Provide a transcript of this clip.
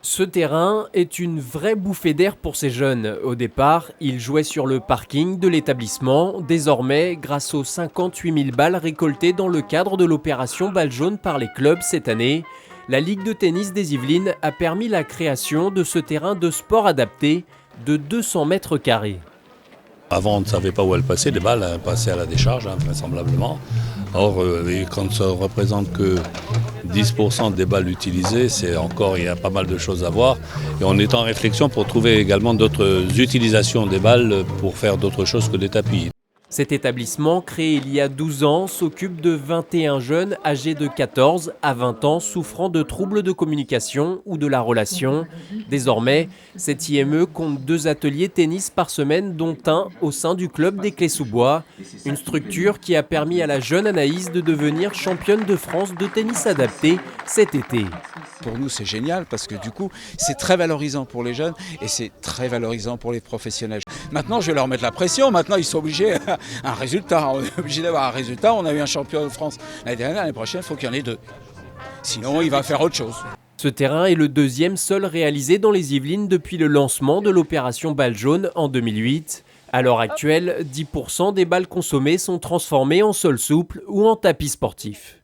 Ce terrain est une vraie bouffée d'air pour ces jeunes. Au départ, ils jouaient sur le parking de l'établissement. Désormais, grâce aux 58 000 balles récoltées dans le cadre de l'opération Balle jaune par les clubs cette année, la Ligue de tennis des Yvelines a permis la création de ce terrain de sport adapté de 200 mètres carrés. Avant, on ne savait pas où elles passaient, les balles passaient à la décharge, vraisemblablement. Or, quand ça ne représente que 10% des balles utilisées, il y a pas mal de choses à voir. Et on est en réflexion pour trouver également d'autres utilisations des balles pour faire d'autres choses que des tapis. Cet établissement, créé il y a 12 ans, s'occupe de 21 jeunes âgés de 14 à 20 ans souffrant de troubles de communication ou de la relation. Désormais, cette IME compte 2 ateliers tennis par semaine, dont un au sein du club des Clés-sous-Bois. Une structure qui a permis à la jeune Anaïs de devenir championne de France de tennis adapté cet été. Pour nous, c'est génial parce que du coup, c'est très valorisant pour les jeunes et c'est très valorisant pour les professionnels. Maintenant, je vais leur mettre la pression. Maintenant, ils sont obligés à un résultat. On est obligé d'avoir un résultat. On a eu un champion de France l'année dernière. L'année prochaine, il faut qu'il y en ait 2. Sinon, il va faire autre chose. Ce terrain est le deuxième seul réalisé dans les Yvelines depuis le lancement de l'opération Balle jaune en 2008. À l'heure actuelle, 10% des balles consommées sont transformées en sol souple ou en tapis sportif.